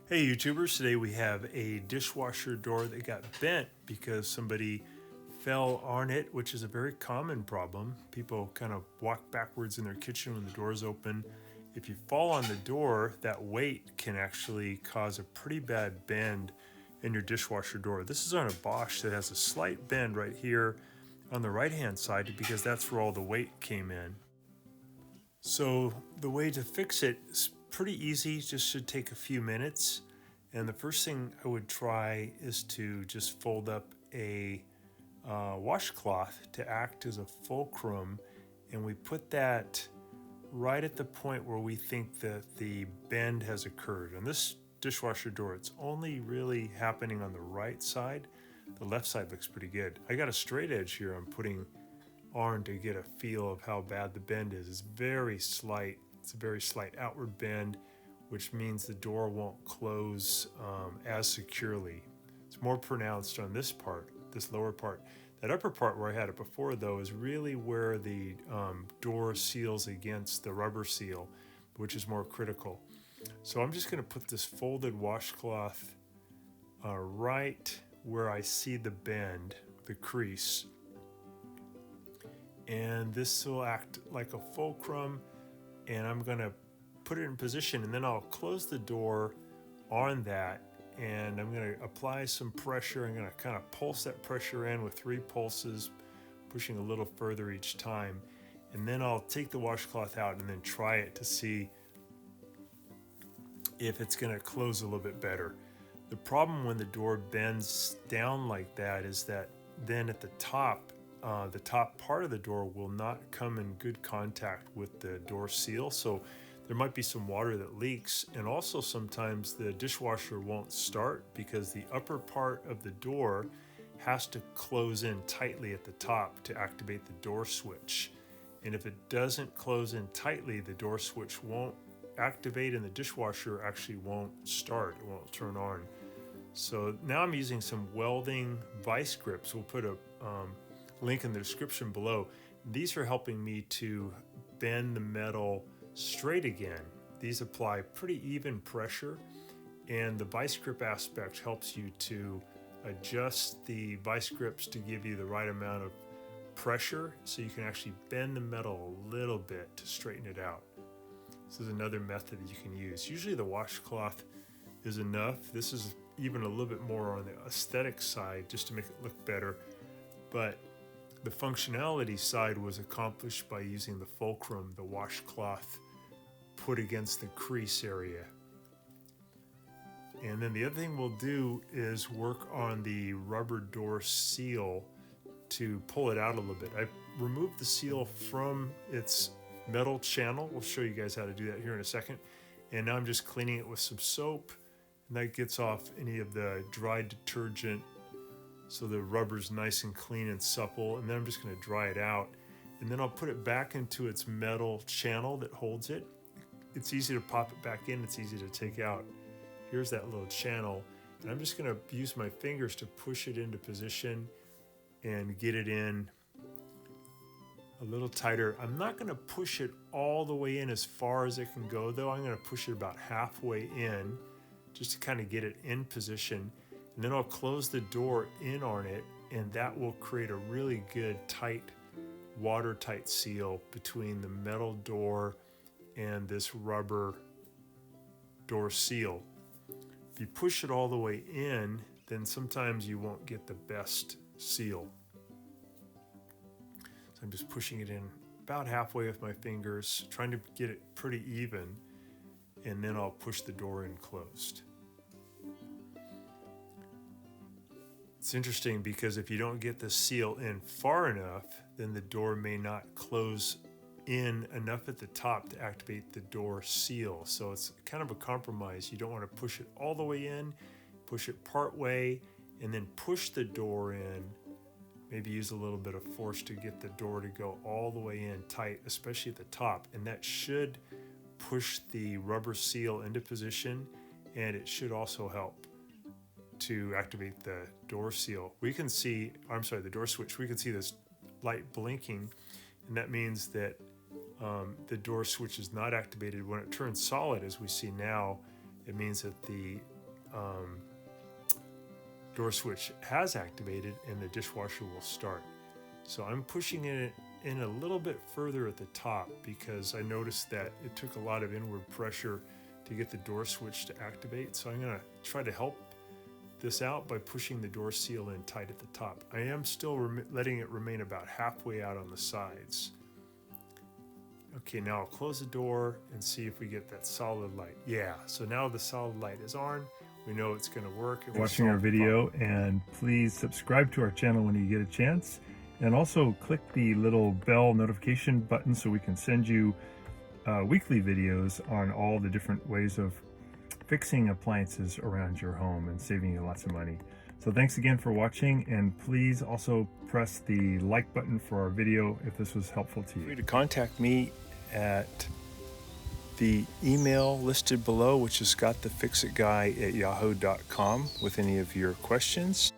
Hey YouTubers, today we have a dishwasher door that got bent because somebody fell on it, which is a very common problem. People kind of walk backwards in their kitchen when the door is open. If you fall on the door, that weight can actually cause a pretty bad bend in your dishwasher door. This is on a Bosch that has a slight bend right here on the right hand side because that's where all the weight came in. So the way to fix it is pretty easy, just should take a few minutes. And the first thing I would try is to just fold up a washcloth to act as a fulcrum, and we put that right at the point where we think that the bend has occurred. On this dishwasher door, it's only really happening on the right side. The left side looks pretty good. I got a straight edge here I'm putting on to get a feel of how bad the bend is. It's very slight. It's a very slight outward bend, which means the door won't close as securely. It's more pronounced on this part, this lower part. That upper part where I had it before, though, is really where the door seals against the rubber seal, which is more critical. So I'm just going to put this folded washcloth right where I see the bend, the crease. And this will act like a fulcrum, and I'm going to put it in position, and then I'll close the door on that, and I'm going to apply some pressure. I'm going to kind of pulse that pressure in with 3 pulses, pushing a little further each time, and then I'll take the washcloth out and then try it to see if it's going to close a little bit better. The problem when the door bends down like that is that then at the top part of the door will not come in good contact with the door seal, so there might be some water that leaks, and also sometimes the dishwasher won't start because the upper part of the door has to close in tightly at the top to activate the door switch. And if it doesn't close in tightly, the door switch won't activate and the dishwasher actually won't start, it won't turn on. So now I'm using some welding vice grips. We'll put a link in the description below. These are helping me to bend the metal straight again. These apply pretty even pressure, and the vice grip aspect helps you to adjust the vice grips to give you the right amount of pressure so you can actually bend the metal a little bit to straighten it out. This is another method that you can use. Usually the washcloth is enough. This is even a little bit more on the aesthetic side just to make it look better, but the functionality side was accomplished by using the fulcrum, the washcloth put against the crease area. And then the other thing we'll do is work on the rubber door seal to pull it out a little bit. I've removed the seal from its metal channel. We'll show you guys how to do that here in a second. And now I'm just cleaning it with some soap, and that gets off any of the dry detergent so the rubber's nice and clean and supple. And then I'm just going to dry it out, and then I'll put it back into its metal channel that holds it. It's easy to pop it back in, it's easy to take out. Here's that little channel, and I'm just going to use my fingers to push it into position and get it in a little tighter. I'm not going to push it all the way in as far as it can go, though. I'm going to push it about halfway in just to kind of get it in position, and then I'll close the door in on it, and that will create a really good tight, watertight seal between the metal door and this rubber door seal. If you push it all the way in, then sometimes you won't get the best seal. So I'm just pushing it in about halfway with my fingers, trying to get it pretty even, and then I'll push the door in closed. It's interesting because if you don't get the seal in far enough, then the door may not close in enough at the top to activate the door seal. So it's kind of a compromise. You don't want to push it all the way in, push it part way, and then push the door in. Maybe use a little bit of force to get the door to go all the way in tight, especially at the top. And that should push the rubber seal into position, and it should also help to activate the door seal. We can see, the door switch, we can see this light blinking, and that means that the door switch is not activated. When it turns solid, as we see now, it means that the door switch has activated and the dishwasher will start. So I'm pushing it in a little bit further at the top because I noticed that it took a lot of inward pressure to get the door switch to activate. So I'm going to try to help this out by pushing the door seal in tight at the top. I am still letting it remain about halfway out on the sides. Okay, now I'll close the door and see if we get that solid light. Yeah, so now the solid light is on. We know it's going to work. Watching our video, and please subscribe to our channel when you get a chance, and also click the little bell notification button so we can send you weekly videos on all the different ways of fixing appliances around your home and saving you lots of money. So thanks again for watching, and please also press the like button for our video if this was helpful to you. Feel free to contact me at the email listed below, which is scottthefixitguy@yahoo.com, with any of your questions.